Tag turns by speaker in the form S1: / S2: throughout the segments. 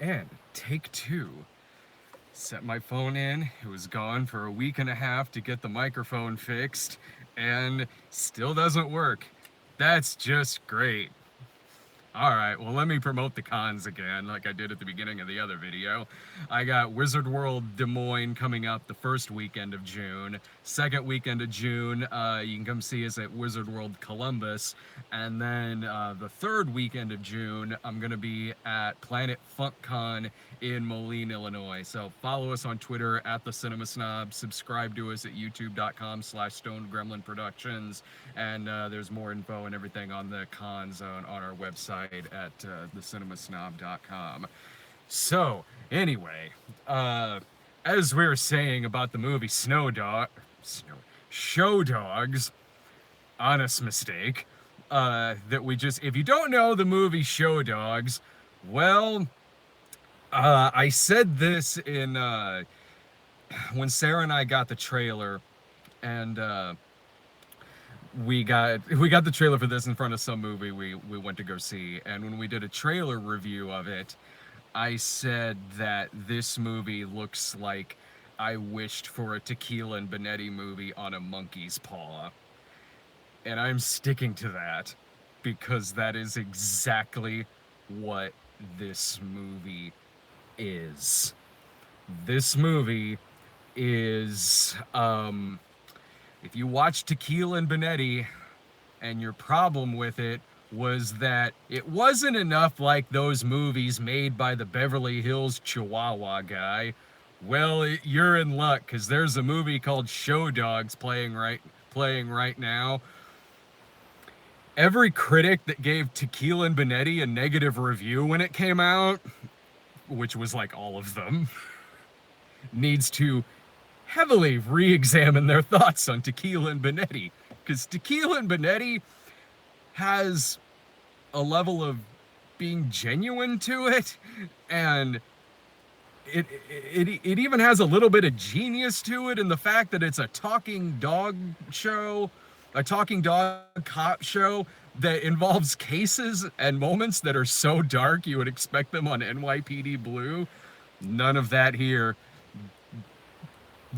S1: And take two. Set my phone in. It was gone for a week and a half to get the microphone fixed, and still doesn't work. That's just great. Alright, well, let me promote the cons again, like I did at the beginning of the other video. I got Wizard World Des Moines coming up the first weekend of June. Second weekend of June, you can come see us at Wizard World Columbus. And then the third weekend of June, I'm going to be at Planet FunkCon in Moline, Illinois. So follow us on Twitter at The Cinema Snob. Subscribe to us at youtube.com/Stone Gremlin Productions. And there's more info and everything on the cons on our website at thecinemasnob.com. So, anyway, as we were saying about the movie Show Dogs, honest mistake, that we just, if you don't know the movie Show Dogs, well, I said this in, when Sarah and I got the trailer, and, we got the trailer for this in front of some movie we went to go see, and when we did a trailer review of it, I said that this movie looks like I wished for a Tequila and Bonetti movie on a monkey's paw. And I'm sticking to that, because that is exactly what this movie is. This movie is, if you watch Tequila and Bonetti, and your problem with it was that it wasn't enough like those movies made by the Beverly Hills Chihuahua guy, well, you're in luck, because there's a movie called Show Dogs playing right now. Every critic that gave Tequila and Bonetti a negative review when it came out, which was like all of them, needs to heavily re-examine their thoughts on Tequila and Bonetti, because Tequila and Bonetti has a level of being genuine to it, and it even has a little bit of genius to it in the fact that it's a talking dog show, a talking dog cop show that involves cases and moments that are so dark you would expect them on NYPD Blue. None of that here.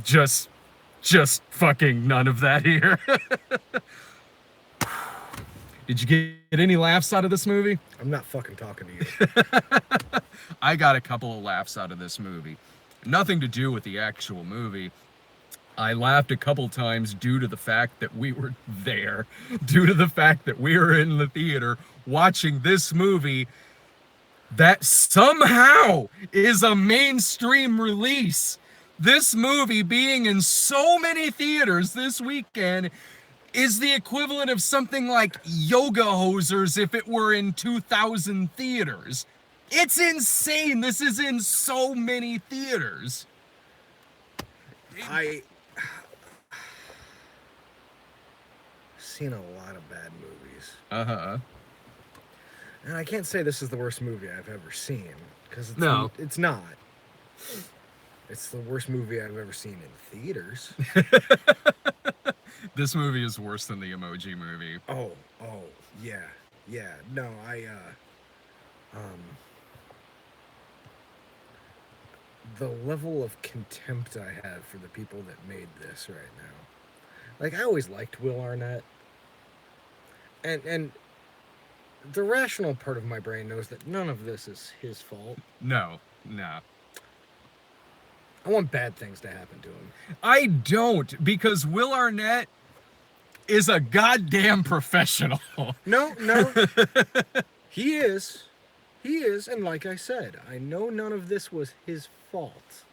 S1: Just fucking none of that here. Did you get any laughs out of this movie?
S2: I'm not fucking talking to you.
S1: I got a couple of laughs out of this movie. Nothing to do with the actual movie. I laughed a couple times due to the fact that we were there, due to the fact that we were in the theater watching this movie that somehow is a mainstream release. This movie being in so many theaters this weekend is the equivalent of something like Yoga Hosers if it were in 2,000 theaters. It's insane. This is in so many theaters.
S2: I've seen a lot of bad movies.
S1: Uh-huh.
S2: And I can't say this is the worst movie I've ever seen, because it's not. It's the worst movie I've ever seen in theaters.
S1: This movie is worse than the Emoji Movie.
S2: Oh, yeah. No, the level of contempt I have for the people that made this right now. Like, I always liked Will Arnett. And the rational part of my brain knows that none of this is his fault.
S1: No.
S2: I want bad things to happen to him.
S1: I don't, because Will Arnett is a goddamn professional.
S2: No. He is, and like I said, I know none of this was his fault.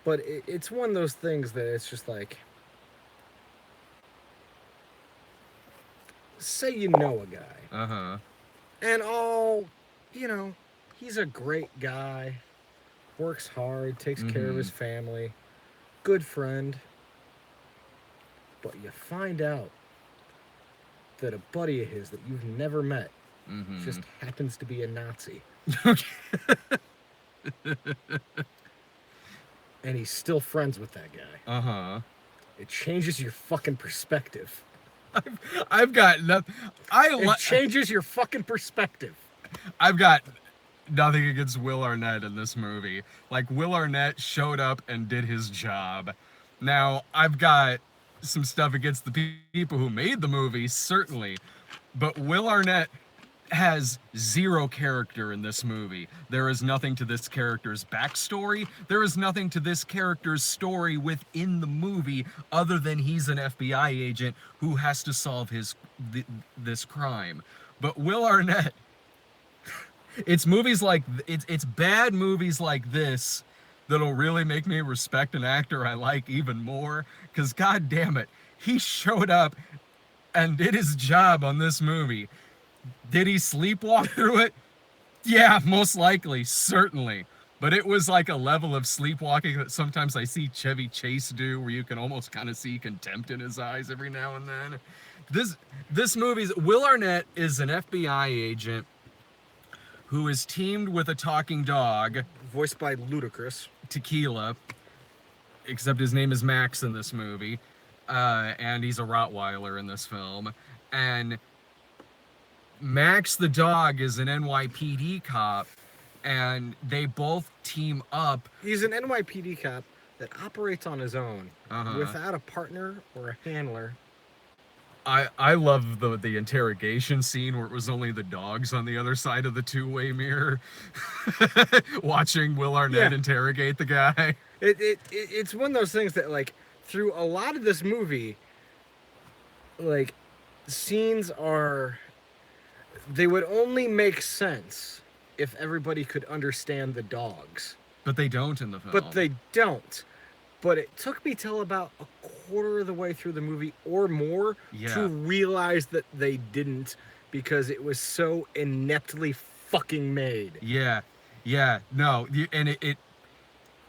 S2: But it's one of those things that it's just like, say you know a guy.
S1: Uh-huh.
S2: And he's a great guy. Works hard, takes care of his family, good friend. But you find out that a buddy of his that you've never met just happens to be a Nazi. And he's still friends with that guy.
S1: Uh-huh.
S2: It changes your fucking perspective.
S1: I've got nothing.
S2: It changes your fucking perspective.
S1: I've got nothing against Will Arnett in this movie. Like, Will Arnett showed up and did his job. Now, I've got some stuff against the people who made the movie, certainly, but Will Arnett has zero character in this movie. There is nothing to this character's backstory. There is nothing to this character's story within the movie other than he's an FBI agent who has to solve this crime. But Will Arnett, it's movies like it's bad movies like this that'll really make me respect an actor I like even more, because god damn it, he showed up and did his job on this movie. Did he sleepwalk through it? Yeah, most likely, certainly. But it was like a level of sleepwalking that sometimes I see Chevy Chase do, where you can almost kind of see contempt in his eyes every now and then. This movie's Will Arnett is an FBI agent who is teamed with a talking dog,
S2: Voiced by Ludacris.
S1: Tequila, except his name is Max in this movie, and he's a Rottweiler in this film. And Max the dog is an NYPD cop, and they both team up.
S2: He's an NYPD cop that operates on his own, without a partner or a handler.
S1: I love the interrogation scene where it was only the dogs on the other side of the two-way mirror watching Will Arnett interrogate the guy.
S2: It's one of those things that, like, through a lot of this movie, like, scenes they would only make sense if everybody could understand the dogs.
S1: But they don't in the film.
S2: But they don't. But it took me till about a quarter of the way through the movie or more to realize that they didn't, because it was so ineptly fucking made.
S1: No, and it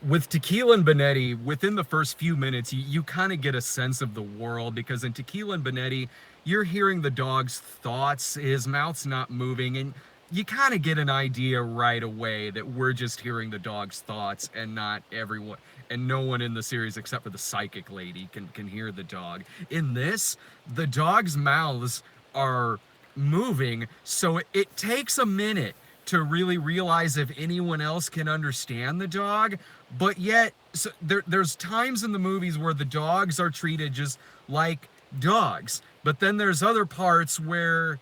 S1: with Tequila and Bonetti, within the first few minutes, you kind of get a sense of the world, because in Tequila and Bonetti, you're hearing the dog's thoughts, his mouth's not moving, and you kind of get an idea right away that we're just hearing the dog's thoughts and not everyone, and no one in the series except for the psychic lady can hear the dog. In this, the dog's mouths are moving, so it takes a minute to really realize if anyone else can understand the dog, but yet there's times in the movies where the dogs are treated just like dogs, but then there's other parts where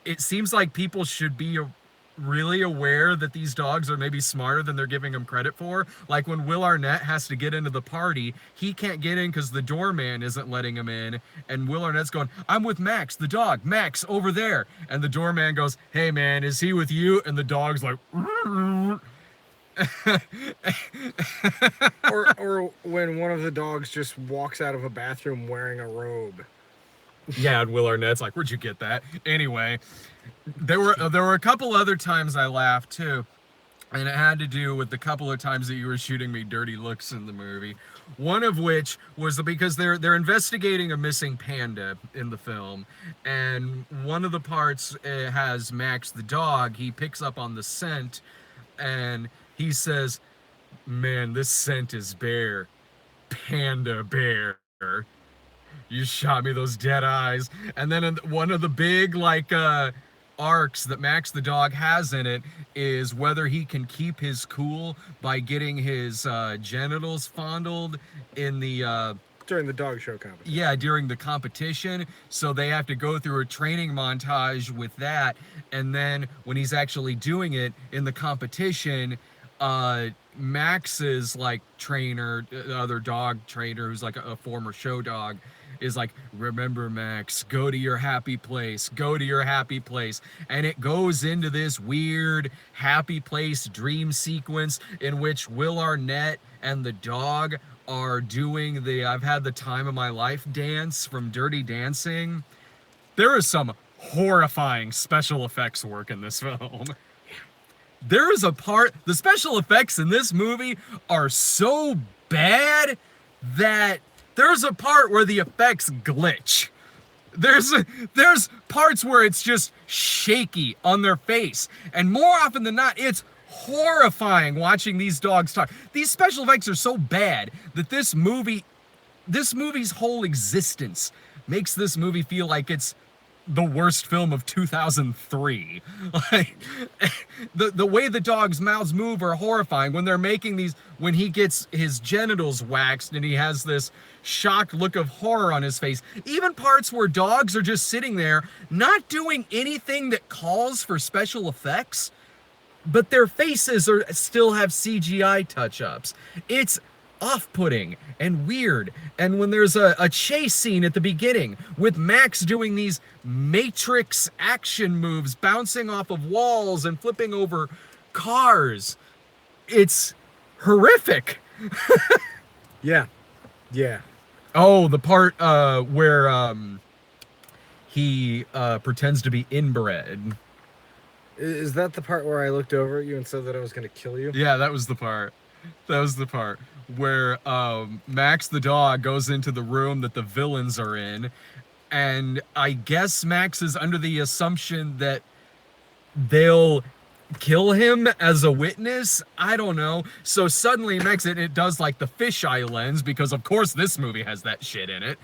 S1: it seems like people should be really aware that these dogs are maybe smarter than they're giving them credit for. Like when Will Arnett has to get into the party, he can't get in because the doorman isn't letting him in, and Will Arnett's going, "I'm with Max, the dog. Max, over there." And the doorman goes, "Hey man, is he with you?" And the dog's like,
S2: or when one of the dogs just walks out of a bathroom wearing a robe.
S1: Yeah, and Will Arnett's like, "Where'd you get that?" Anyway, there were a couple other times I laughed too, and it had to do with the couple of times that you were shooting me dirty looks in the movie. One of which was because they're investigating a missing panda in the film, and one of the parts has Max the dog. He picks up on the scent, and he says, "Man, this scent is bear, panda bear. You shot me those dead eyes." And then one of the big arcs that Max the dog has in it is whether he can keep his cool by getting his genitals fondled in the
S2: during the dog show competition.
S1: Yeah, during the competition. So they have to go through a training montage with that, and then when he's actually doing it in the competition, Max's trainer, other dog trainer who's like a former show dog, is like, "Remember, Max, go to your happy place, go to your happy place." And it goes into this weird happy place dream sequence in which Will Arnett and the dog are doing the "I've had the time of my life" dance from Dirty Dancing. There is some horrifying special effects work in this film. There is a part, the special effects in this movie are so bad that there's a part where the effects glitch. There's parts where it's just shaky on their face. And more often than not, it's horrifying watching these dogs talk. These special effects are so bad that this movie's whole existence makes this movie feel like it's the worst film of 2003. the way the dog's mouths move are horrifying. When they're making these, when he gets his genitals waxed and he has this shocked look of horror on his face. Even parts where dogs are just sitting there, not doing anything that calls for special effects, but their faces are still have CGI touch-ups. It's off-putting and weird. And when there's a chase scene at the beginning with Max doing these Matrix action moves, bouncing off of walls and flipping over cars, it's horrific.
S2: Yeah. Yeah.
S1: Oh, the part where he pretends to be inbred.
S2: Is that the part where I looked over at you and said that I was going to kill you?
S1: Yeah, that was the part. That was the part where Max the dog goes into the room that the villains are in, and I guess Max is under the assumption that they'll kill him as a witness. I don't know. So suddenly Max, it does like the fisheye lens, because of course this movie has that shit in it.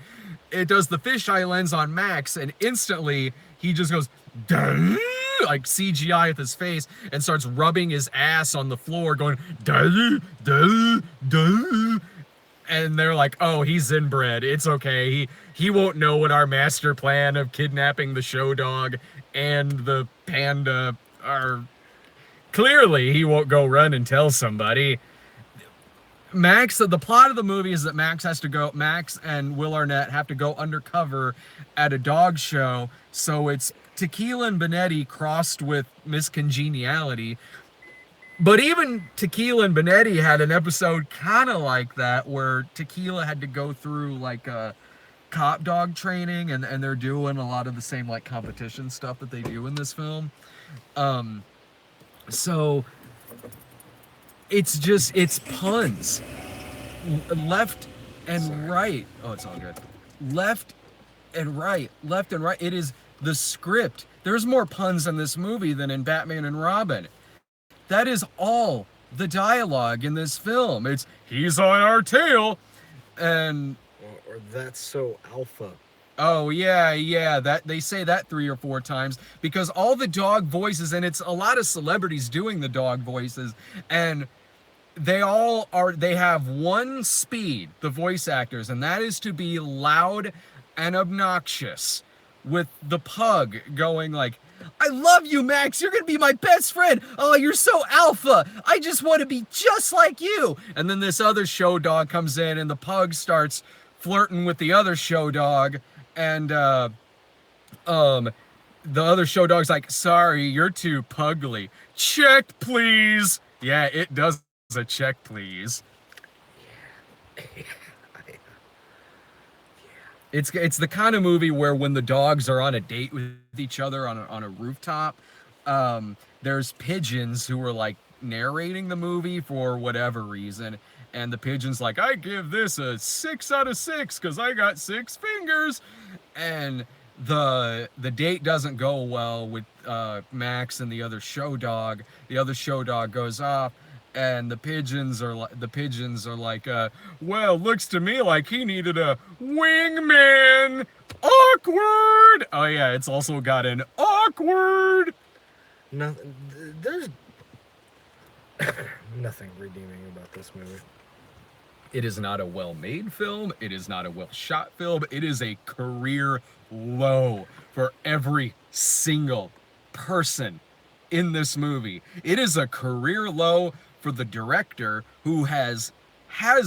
S1: It does the fisheye lens on Max, and instantly he just goes, "Duh," like CGI with his face, and starts rubbing his ass on the floor going, "Duh, duh, duh." And they're like, "Oh, he's inbred. It's okay. He won't know what our master plan of kidnapping the show dog and the panda are. Clearly, he won't go run and tell somebody." Max, the plot of the movie is that Max and Will Arnett have to go undercover at a dog show. So it's Tequila and Benetti crossed with Miss Congeniality. But even Tequila and Benetti had an episode kind of like that, where Tequila had to go through like a cop dog training, and they're doing a lot of the same like competition stuff that they do in this film. So it's puns left and right. Oh, it's all good. Left and right. It is the script. There's more puns in this movie than in Batman and Robin. That is all the dialogue in this film. It's, "He's on our tail," and
S2: or "That's so alpha."
S1: Oh yeah, that they say that 3 or 4 times, because all the dog voices, and it's a lot of celebrities doing the dog voices, and they have one speed, the voice actors, and that is to be loud and obnoxious, with the pug going like, "I love you, Max. You're gonna be my best friend. Oh, you're so alpha. I just want to be just like you." And then this other show dog comes in, and the pug starts flirting with the other show dog, and the other show dog's like, "Sorry, you're too pugly. Check, please." Yeah, it does a check, please. It's the kind of movie where when the dogs are on a date with each other on a rooftop, there's pigeons who are like narrating the movie for whatever reason, and the pigeon's like, "I give this a 6 out of 6 because I got 6 fingers," and the date doesn't go well with Max and the other show dog. The other show dog goes off, and the pigeons are like, "Well, looks to me like he needed a wingman." Awkward. Oh yeah, it's also got an awkward.
S2: Nothing. There's nothing redeeming about this movie.
S1: It is not a well-made film. It is not a well-shot film. It is a career low for every single person in this movie. It is a career low for the director, who has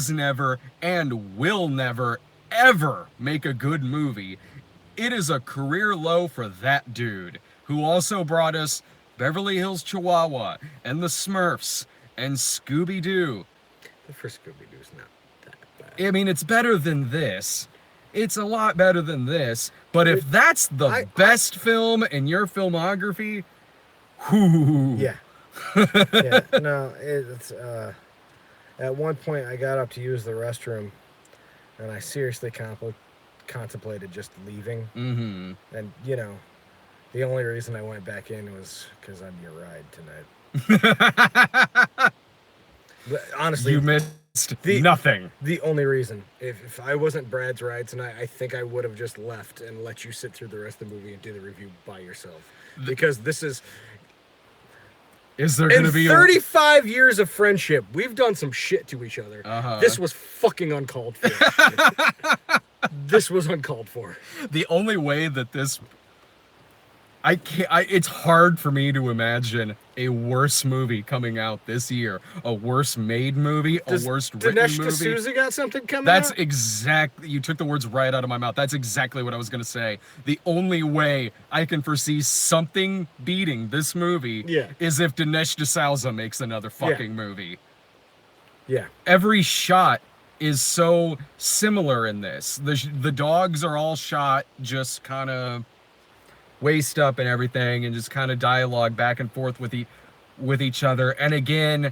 S1: never and will never ever make a good movie. It is a career low for that dude, who also brought us Beverly Hills Chihuahua and the Smurfs and Scooby-Doo.
S2: The first Scooby-Doo's not that bad.
S1: I mean, it's better than this. It's a lot better than this. But if that's the best film in your filmography, whoo.
S2: Yeah. Yeah. No, it's at one point I got up to use the restroom, and I seriously contemplated just leaving.
S1: Mm-hmm.
S2: And the only reason I went back in was because I'm your ride tonight. But honestly,
S1: you missed nothing.
S2: The only reason, if I wasn't Brad's ride tonight, I think I would have just left and let you sit through the rest of the movie and do the review by yourself. Because this is
S1: Is there
S2: In
S1: gonna be
S2: 35 years of friendship, we've done some shit to each other.
S1: Uh-huh.
S2: This was fucking uncalled for. This was uncalled for.
S1: the only way that this I can't. It's hard for me to imagine a worse movie coming out this year. A worse made movie,
S2: Does
S1: a worse written
S2: Dinesh
S1: movie.
S2: D'Souza got something coming
S1: That's
S2: out?
S1: exactly. You took the words right out of my mouth. That's exactly what I was gonna say. The only way I can foresee something beating this movie
S2: Yeah.
S1: is if Dinesh D'Souza makes another fucking movie.
S2: Yeah.
S1: Every shot is so similar in this. The dogs are all shot just kind of waist up and everything, and just kind of dialogue back and forth with each other. And again,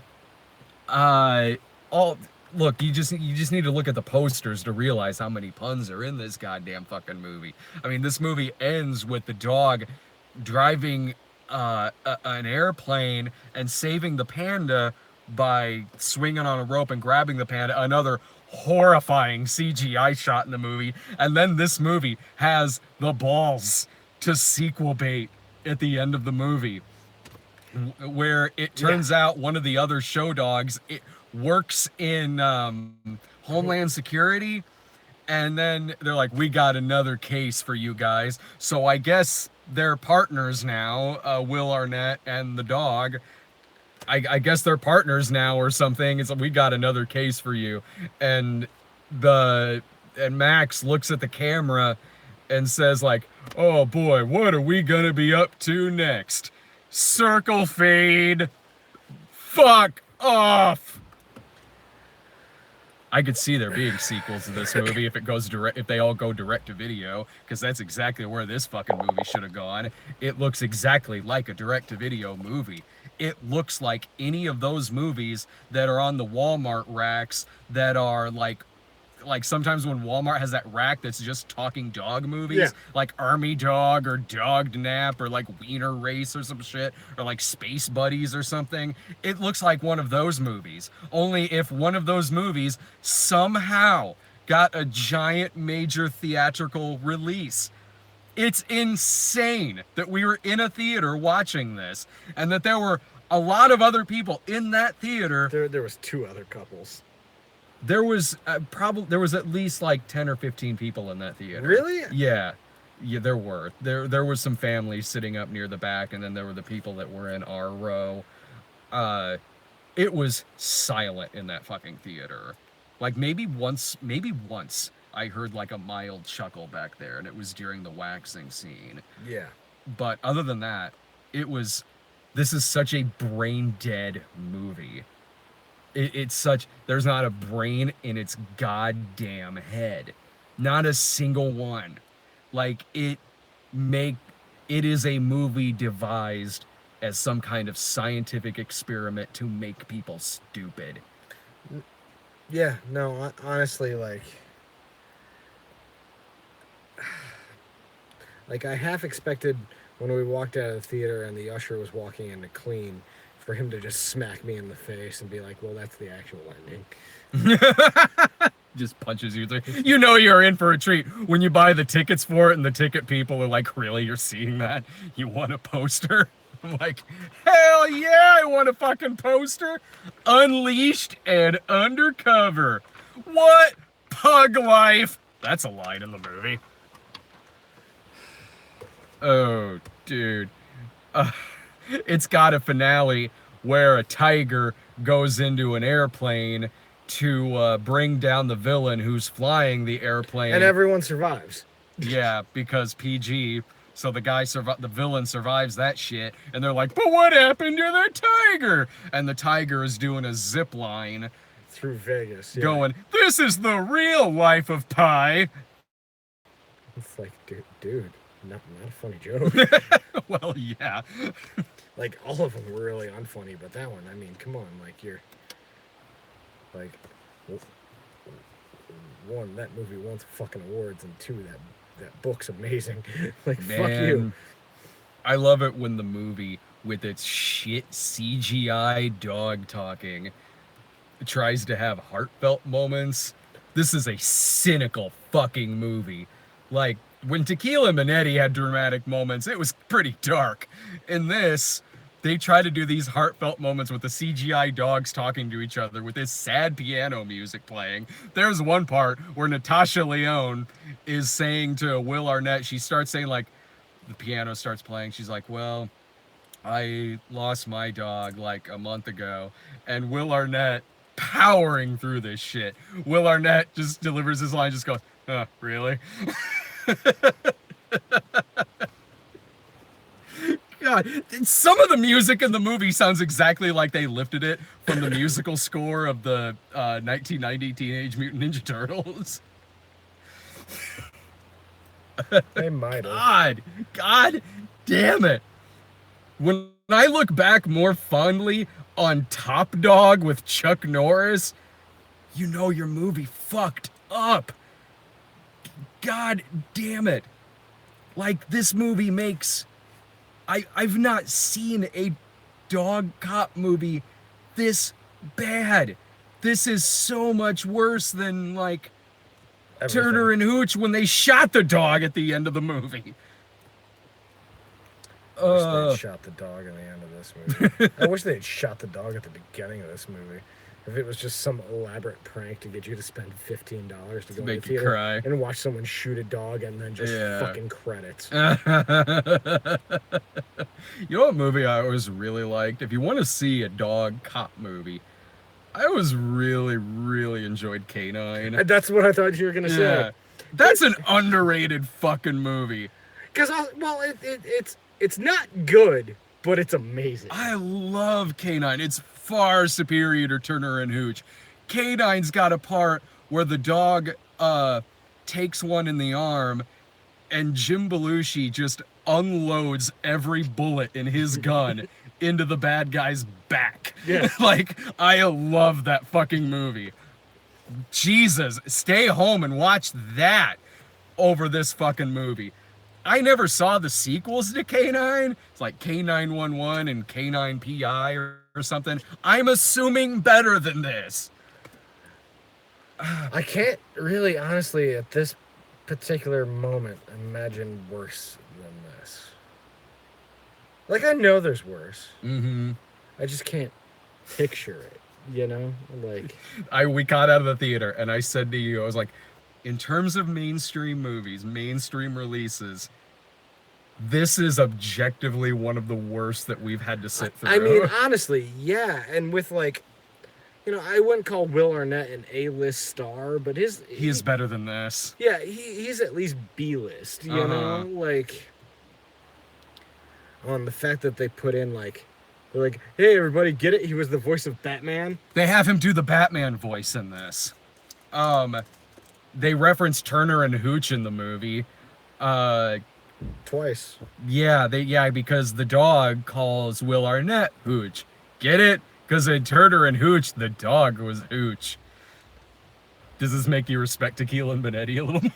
S1: all look, you just need to look at the posters to realize how many puns are in this goddamn fucking movie. I mean, this movie ends with the dog driving an airplane and saving the panda by swinging on a rope and grabbing the panda. Another horrifying CGI shot in the movie. And then this movie has the balls to sequel bait at the end of the movie, where it turns out one of the other show dogs, it works in Homeland Security, and then they're like, we got another case for you guys. So I guess they're partners now, Will Arnett and the dog. I guess they're partners now or something. It's like, we got another case for you. And Max looks at the camera and says like, oh boy, what are we gonna be up to next? Circle fade. Fuck off. I could see there being sequels to this movie if they all go direct to video, because that's exactly where this fucking movie should have gone. It looks exactly like a direct to video movie. It looks like any of those movies that are on the Walmart racks that are like sometimes when Walmart has that rack that's just talking dog movies,
S2: Yeah.
S1: like Army Dog or Dog Nap or like Wiener Race or some shit, or like Space Buddies or something. It looks like one of those movies. Only if one of those movies somehow got a giant major theatrical release. It's insane that we were in a theater watching this and that there were a lot of other people in that theater.
S2: There was 2 other couples.
S1: There was there was at least like 10 or 15 people in that theater.
S2: Really?
S1: Yeah, there were. There was some families sitting up near the back, and then there were the people that were in our row. It was silent in that fucking theater. Like maybe once I heard like a mild chuckle back there, and it was during the waxing scene.
S2: Yeah.
S1: But other than that, this is such a brain dead movie. It's such, there's not a brain in its goddamn head. Not a single one. Like, it is a movie devised as some kind of scientific experiment to make people stupid.
S2: Yeah, no, honestly, like I half expected when we walked out of the theater and the usher was walking in to clean for him to just smack me in the face and be like, well, that's the actual ending.
S1: Just punches you. You know you're in for a treat when you buy the tickets for it and the ticket people are like, really, you're seeing that? You want a poster? I'm like, hell yeah, I want a fucking poster. Unleashed and Undercover. What? Pug life. That's a line in the movie. Oh, dude. It's got a finale where a tiger goes into an airplane to bring down the villain who's flying the airplane.
S2: And everyone survives.
S1: Yeah, because PG. So the villain survives that shit, and they're like, but what happened to the tiger? And the tiger is doing a zip line
S2: through Vegas, yeah.
S1: Going, this is the real life of Pi.
S2: It's like, dude, not a funny joke.
S1: Well, yeah.
S2: Like, all of them were really unfunny, but that one, I mean, come on, like, you're, like, one, that movie won some fucking awards, and 2, that book's amazing. Like,
S1: Man,
S2: fuck you.
S1: I love it when the movie, with its shit CGI dog talking, tries to have heartfelt moments. This is a cynical fucking movie. Like, when Tequila Minetti had dramatic moments, it was pretty dark. In this, they try to do these heartfelt moments with the CGI dogs talking to each other with this sad piano music playing. There's one part where Natasha Lyonne is saying to Will Arnett, she starts saying, like, the piano starts playing. She's like, well, I lost my dog like a month ago. And Will Arnett, powering through this shit, Will Arnett just delivers his line, just goes, really? God, some of the music in the movie sounds exactly like they lifted it from the musical score of the 1990 Teenage Mutant Ninja Turtles.
S2: They might have.
S1: God damn it. When I look back more fondly on Top Dog with Chuck Norris, you know your movie fucked up. God damn it. Like, this movie makes... I've not seen a dog cop movie this bad. This is so much worse than, like,
S2: Everything.
S1: Turner and Hooch when they shot the dog at the end of the movie.
S2: I wish they had shot the dog at the end of this movie. I wish they had shot the dog at the beginning of this movie. If it was just some elaborate prank to get you to spend $15 to go to the
S1: make you
S2: theater
S1: cry.
S2: and watch someone shoot a dog and then just fucking credits.
S1: You know what movie I always really liked? If you want to see a dog cop movie, I always really, really enjoyed K-9.
S2: That's what I thought you were gonna say.
S1: That's an underrated fucking movie.
S2: Because it's not good, but it's amazing.
S1: I love K-9. It's far superior to Turner and Hooch. K-9's got a part where the dog takes one in the arm and Jim Belushi just unloads every bullet in his gun into the bad guy's back.
S2: Yeah.
S1: Like, I love that fucking movie. Jesus, stay home and watch that over this fucking movie. I never saw the sequels to K-9. It's like K911 and K9PI or something. I'm assuming better than this.
S2: I can't really, honestly, at this particular moment, imagine worse than this. Like, I know there's worse.
S1: Mm-hmm.
S2: I just can't picture it, you know? Like,
S1: We got out of the theater and I said to you, I was like, in terms of mainstream movies, mainstream releases, this is objectively one of the worst that we've had to sit through.
S2: I mean, honestly, yeah. And with, like, you know, I wouldn't call Will Arnett an A-list star, but
S1: he is better than this.
S2: Yeah, he's at least B-list, you know? Like, on the fact that they put in, like, they're like, hey, everybody, get it? He was the voice of Batman.
S1: They have him do the Batman voice in this. They reference Turner and Hooch in the movie.
S2: Twice.
S1: Yeah, because the dog calls Will Arnett Hooch. Get it? Because in Turner and Hooch, the dog was Hooch. Does this make you respect Tequila and Benetti a little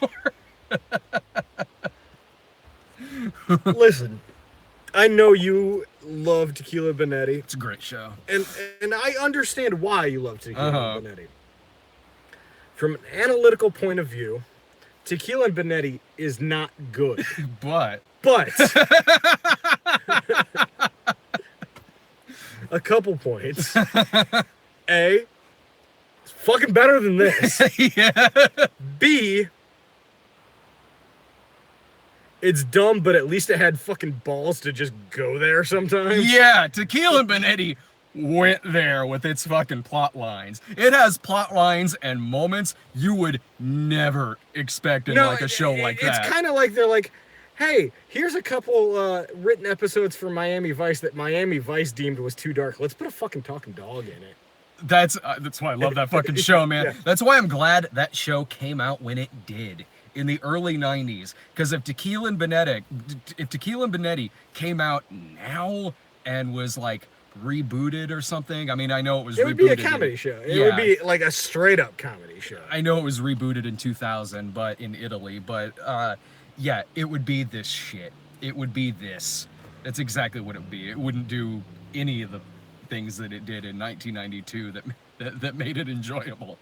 S1: more?
S2: Listen, I know you love Tequila Benetti.
S1: It's a great show.
S2: And I understand why you love Tequila and Benetti. From an analytical point of view, Tequila and Benetti is not good.
S1: But
S2: a couple points. A, it's fucking better than this.
S1: Yeah.
S2: B, it's dumb, but at least it had fucking balls to just go there sometimes.
S1: Yeah, Tequila and Benetti went there with its fucking plot lines. It has plot lines and moments you would never expect in like a show like that.
S2: It's kind of like they're like, hey, here's a couple written episodes for Miami Vice that Miami Vice deemed was too dark. Let's put a fucking talking dog in it.
S1: That's why I love that fucking show, man.
S2: Yeah.
S1: That's why I'm glad that show came out when it did in the early 90s. Because if Tequila and Benetti came out now and was like rebooted or something, I mean, I know it was rebooted.
S2: It would be a comedy show. It would be like a straight up comedy show.
S1: I know it was rebooted in 2000, but in Italy, but yeah, it would be this shit. It would be this. That's exactly what it would be. It wouldn't do any of the things that it did in 1992 that made it enjoyable.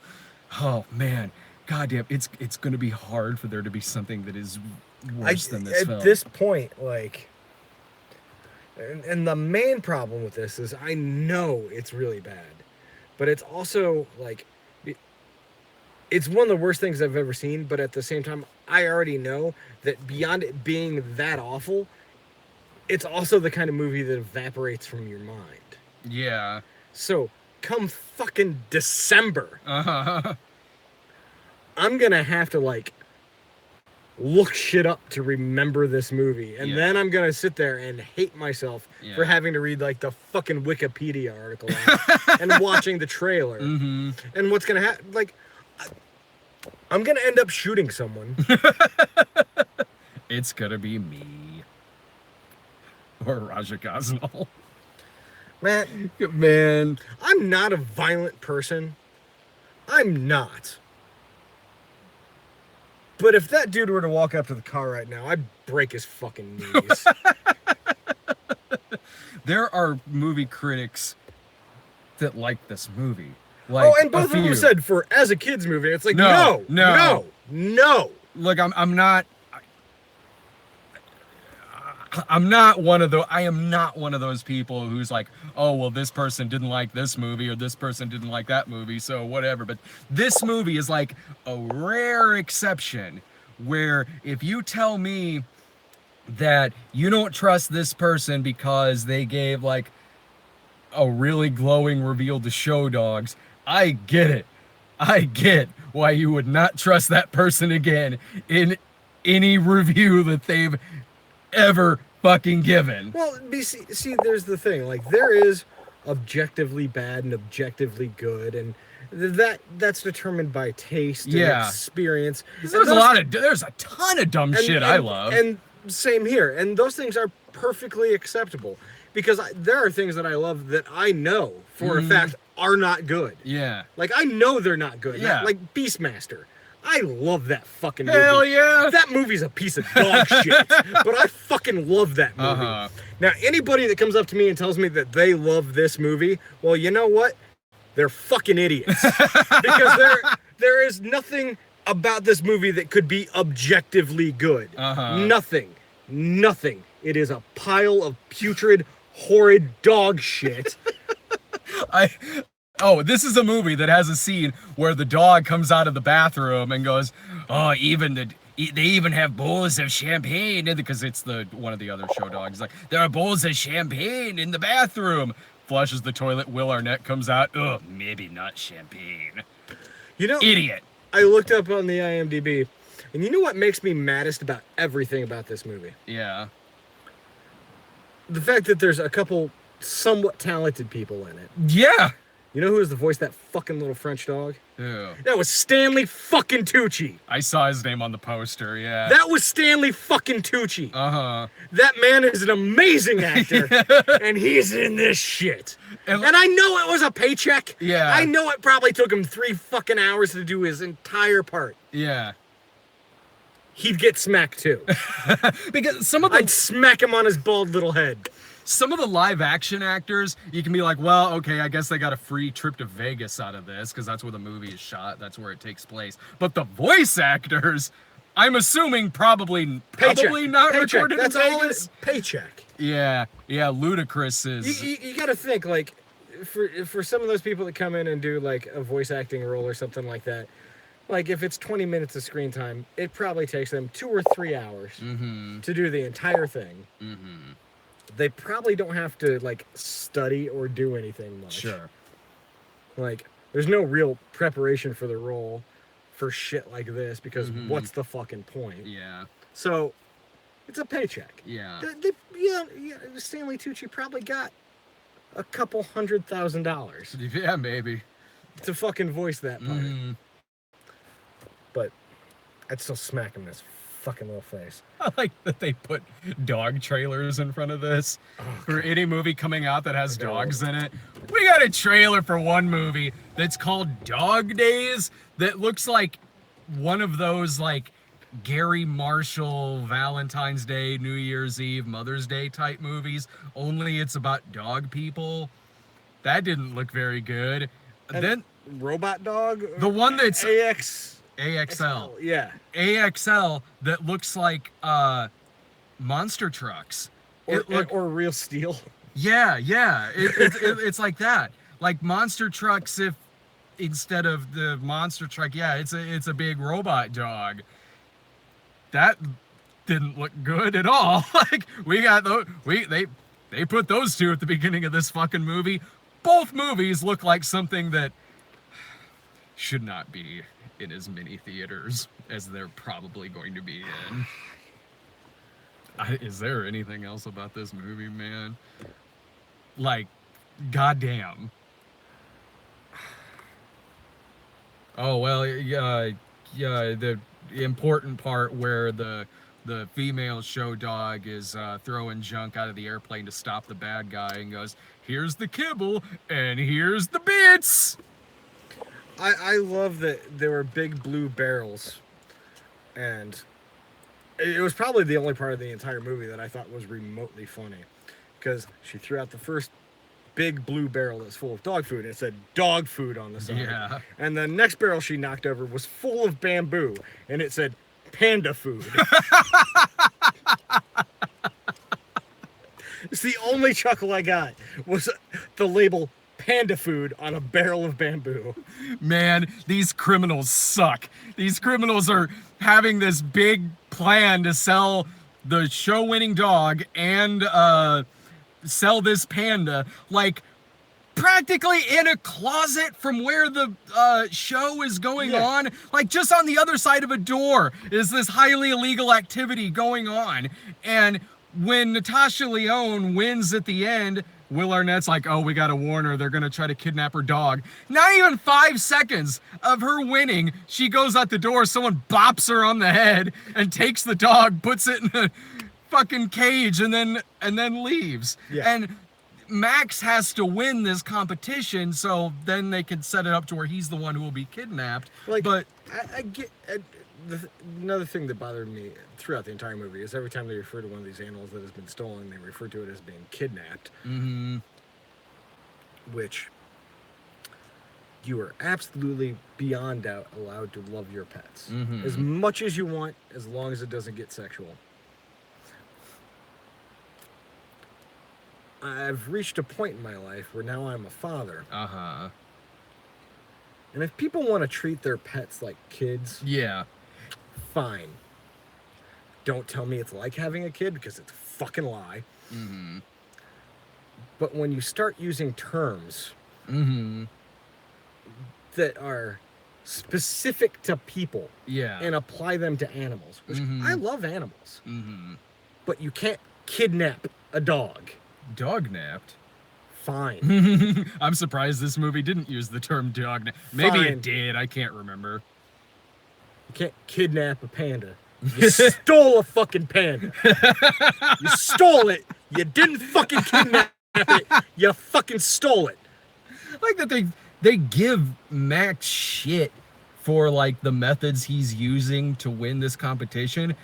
S1: Oh man, goddamn, it's going to be hard for there to be something that is worse than this film.
S2: At this point, like, And the main problem with this is I know it's really bad, but it's also like it's one of the worst things I've ever seen. But at the same time, I already know that beyond it being that awful, it's also the kind of movie that evaporates from your mind.
S1: Yeah.
S2: So come fucking December,
S1: Uh-huh.
S2: I'm gonna have to like look shit up to remember this movie, and
S1: Yeah.
S2: then I'm gonna sit there and hate myself for
S1: Yeah.
S2: having to read like the fucking Wikipedia article on it and watching the trailer.
S1: Mm-hmm.
S2: And what's gonna happen? Like, I'm gonna end up shooting someone.
S1: It's gonna be me. Or Raja Gosnell. Man.
S2: I'm not a violent person. I'm not. But if that dude were to walk up to the car right now, I'd break his fucking knees.
S1: There are movie critics that like this movie. Like,
S2: Oh, and both
S1: a
S2: of them
S1: few.
S2: said for as a kids movie. It's like
S1: No,
S2: no.
S1: Look, I'm not. I'm not one of the. I am not one of those people who's like, oh well, this person didn't like this movie or this person didn't like that movie, so whatever. But this movie is like a rare exception where if you tell me that you don't trust this person because they gave like a really glowing reveal to Show Dogs, I get it. I get why you would not trust that person again in any review that they've ever fucking given.
S2: Well, see, there's the thing. Like, there is objectively bad and objectively good, and that's determined by taste and
S1: Yeah.
S2: experience.
S1: There's a ton of dumb shit I love.
S2: And same here. And those things are perfectly acceptable because there are things that I love that I know for a fact are not good.
S1: Yeah.
S2: Like, I know they're not good.
S1: Yeah.
S2: Like Beastmaster. I love that fucking movie.
S1: Hell yeah.
S2: That movie's a piece of dog shit, but I fucking love that movie.
S1: Uh-huh.
S2: Now, anybody that comes up to me and tells me that they love this movie, well, you know what? They're fucking idiots. Because there is nothing about this movie that could be objectively good.
S1: Uh-huh.
S2: Nothing. It is a pile of putrid, horrid dog shit.
S1: This is a movie that has a scene where the dog comes out of the bathroom and goes, oh, they even have bowls of champagne, because it's one of the other show dogs. Like, there are bowls of champagne in the bathroom. Flushes the toilet. Will Arnett comes out. Oh, maybe not champagne.
S2: You know,
S1: Idiot.
S2: I looked up on the IMDb, and you know what makes me maddest about everything about this movie?
S1: Yeah.
S2: The fact that there's a couple somewhat talented people in it.
S1: Yeah.
S2: You know who was the voice of that fucking little French dog?
S1: Ew.
S2: That was Stanley fucking Tucci.
S1: I saw his name on the poster. Yeah.
S2: That was Stanley fucking Tucci.
S1: Uh-huh.
S2: That man is an amazing actor, and he's in this shit.
S1: And-
S2: And I know it was a paycheck.
S1: Yeah.
S2: I know it probably took him 3 fucking hours to do his entire part.
S1: Yeah.
S2: He'd get smacked too.
S1: Because some of
S2: I'd smack him on his bald little head.
S1: some of the live action actors, you can be like, well, okay, I guess they got a free trip to Vegas out of this because that's where the movie is shot. That's where it takes place. But the voice actors, I'm assuming probably not
S2: Paycheck.
S1: recorded
S2: That's
S1: in
S2: all it
S1: Vegas.
S2: is. Paycheck.
S1: Yeah, Ludacris is.
S2: You got to think, like, for some of those people that come in and do like a voice acting role or something like that, like if it's 20 minutes of screen time, it probably takes them 2 or 3 hours to do the entire thing. They probably don't have to like study or do anything much.
S1: Sure.
S2: Like, there's no real preparation for the role for shit like this because what's the fucking point?
S1: Yeah.
S2: So it's a paycheck.
S1: Yeah.
S2: Yeah, Stanley Tucci probably got a couple $100,000
S1: Yeah, maybe.
S2: to fucking voice that part.
S1: Mhm.
S2: But I'd still smack him in his fucking little face.
S1: I like that they put dog trailers in front of this. For any movie coming out that has dogs in it. We got a trailer for one movie that's called Dog Days that looks like one of those like Gary Marshall Valentine's Day, New Year's Eve, Mother's Day type movies, only it's about dog people. That didn't look very good.
S2: And
S1: then
S2: Robot Dog?
S1: the one that's
S2: AXL.
S1: AXL.
S2: Yeah.
S1: AXL that looks like monster trucks.
S2: or Real Steel.
S1: Yeah, it's like that. Like monster trucks, if instead of the monster truck, yeah, it's a big robot dog. That didn't look good at all. Like we got those, they put those two at the beginning of this fucking movie. Both movies look like something that should not be in as many theaters as they're probably going to be in. Is there anything else about this movie, man? Like, goddamn. Oh well, yeah. The important part where the female show dog is throwing junk out of the airplane to stop the bad guy and goes, "Here's the kibble and here's the bits."
S2: I love that there were big blue barrels, and it was probably the only part of the entire movie that I thought was remotely funny, because she threw out the first big blue barrel that's full of dog food, and it said dog food on the side.
S1: Yeah.
S2: And the next barrel she knocked over was full of bamboo, and it said panda food. It's the only chuckle I got was the label panda food on a barrel of bamboo.
S1: Man, these criminals suck. These criminals are having this big plan to sell the show-winning dog and sell this panda, like, practically in a closet from where the show is going on. Like, just on the other side of a door is this highly illegal activity going on. And when Natasha Lyonne wins at the end, Will Arnett's like, "Oh, we gotta warn her, they're gonna try to kidnap her dog." Not even 5 seconds of her winning, she goes out the door, someone bops her on the head and takes the dog, puts it in a fucking cage, and then leaves.
S2: Yeah.
S1: And Max has to win this competition, so then they can set it up to where he's the one who will be kidnapped.
S2: Like,
S1: but
S2: I get another thing that bothered me throughout the entire movie is every time they refer to one of these animals that has been stolen, they refer to it as being kidnapped.
S1: mm-hmm.
S2: Which you are absolutely beyond doubt allowed to love your pets as much as you want, as long as it doesn't get sexual. I've reached a point in my life where now I'm a father.
S1: Uh-huh.
S2: And if people want to treat their pets like kids,
S1: Yeah.
S2: fine. Don't tell me it's like having a kid, because it's a fucking lie.
S1: Mm-hmm.
S2: But when you start using terms
S1: Mm-hmm.
S2: that are specific to people
S1: Yeah.
S2: and apply them to animals, which I love animals,
S1: Mm-hmm.
S2: but you can't kidnap a dog.
S1: Dog napped.
S2: Fine.
S1: I'm surprised this movie didn't use the term dog. Maybe
S2: Fine.
S1: it did. I can't remember.
S2: You can't kidnap a panda. You stole a fucking panda. You stole it. You didn't fucking kidnap it. You fucking stole it.
S1: I like that they give Max shit for like the methods he's using to win this competition.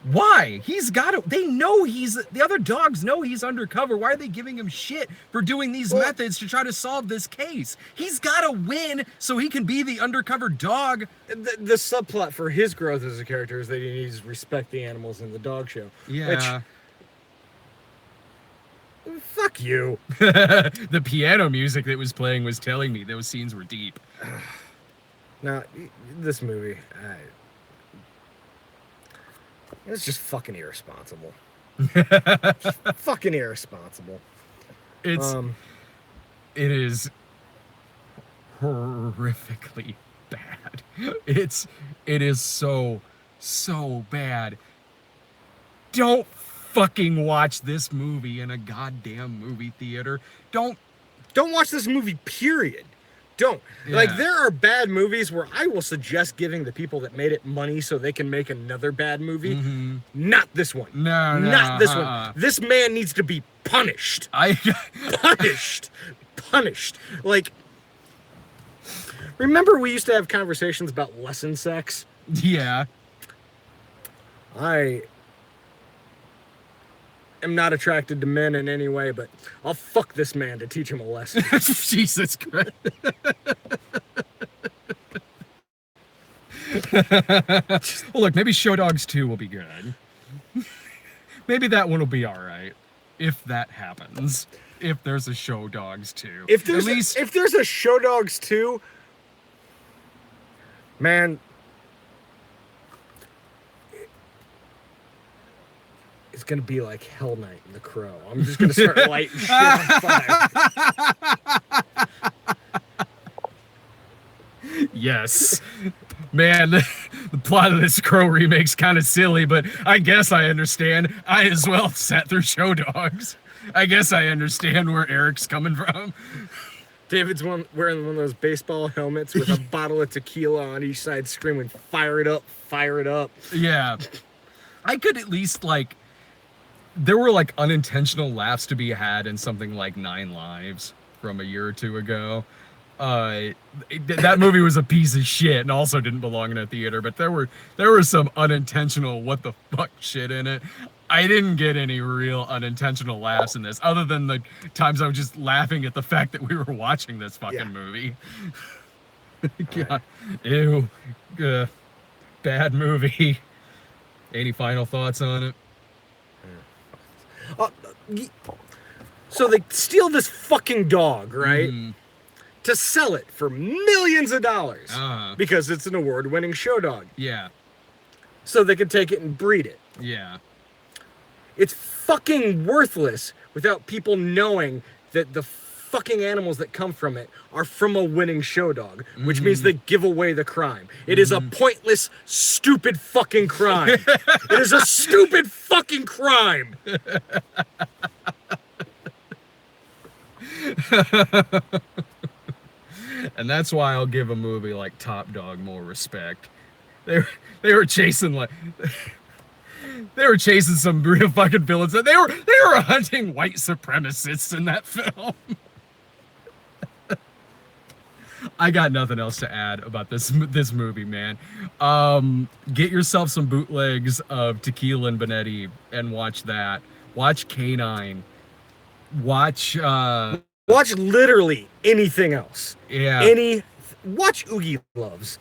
S1: Why? He's got to. They know the other dogs know he's undercover. Why are they giving him shit for doing these methods to try to solve this case? He's got to win so he can be the undercover dog.
S2: The subplot for his growth as a character is that he needs to respect the animals in the dog show.
S1: Yeah.
S2: Which, fuck you.
S1: The piano music that was playing was telling me those scenes were deep.
S2: Now, this movie, it's just fucking irresponsible. Just fucking irresponsible.
S1: It is horrifically bad. It is so bad. Don't fucking watch this movie in a goddamn movie theater. Don't
S2: watch this movie, period. Don't.
S1: Yeah.
S2: Like, there are bad movies where I will suggest giving the people that made it money so they can make another bad movie. Not this one.
S1: No,
S2: Not this one. This man needs to be punished. Punished. Like, remember we used to have conversations about lesson sex?
S1: Yeah.
S2: I am not attracted to men in any way, but I'll fuck this man to teach him a lesson.
S1: Jesus Christ. Well, look, maybe Show Dogs 2 will be good. maybe that one will be all right if that happens. If there's a Show Dogs 2.
S2: If there's
S1: At least
S2: if there's a Show Dogs 2, man, it's gonna be like Hell Night in The Crow. I'm just gonna start lighting shit on fire.
S1: yes. Man, the plot of this Crow remake's kind of silly, but I guess I understand. I as well sat through Show Dogs. I guess I understand where Eric's coming from.
S2: David's wearing one of those baseball helmets with a bottle of tequila on each side, screaming, "Fire it up, fire it up."
S1: Yeah. I could at least, like, there were, like, unintentional laughs to be had in something like 9 Lives from a year or two ago. That movie was a piece of shit and also didn't belong in a theater, but there were some unintentional what the fuck shit in it. I didn't get any real unintentional laughs in this, other than the times I was just laughing at the fact that we were watching this fucking movie. God. Ew. Bad movie. Any final thoughts on it?
S2: So they steal this fucking dog, right?
S1: Mm.
S2: To sell it for millions of dollars.
S1: Uh-huh.
S2: Because it's an award-winning show dog.
S1: Yeah.
S2: So they can take it and breed it.
S1: Yeah.
S2: It's fucking worthless without people knowing that the fucking animals that come from it are from a winning show dog, which means they give away the crime. It is a pointless, stupid fucking crime. It is a stupid fucking crime.
S1: And that's why I'll give a movie like Top Dog more respect. They were chasing like they were chasing some real fucking villains. They were hunting white supremacists in that film. I got nothing else to add about this movie, man. Get yourself some bootlegs of Tequila and Bonetti and watch that. Watch Canine. Watch
S2: literally anything else.
S1: Yeah.
S2: Watch Oogie Loves.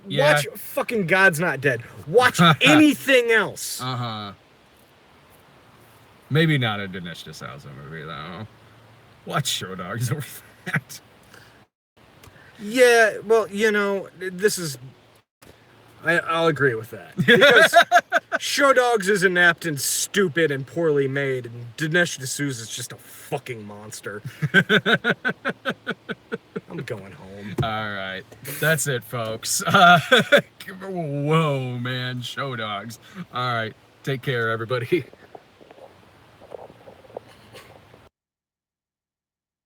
S1: Yeah.
S2: Watch fucking God's Not Dead. Watch anything else.
S1: Uh-huh. Maybe not a Dinesh D'Souza movie, though. Watch Show Dogs over that.
S2: Yeah, well, this is... I'll agree with that. Because Show Dogs is inept and stupid and poorly made, and Dinesh D'Souza is just a fucking monster. I'm going home.
S1: All right. That's it, folks. Whoa, man. Show Dogs. All right. Take care, everybody.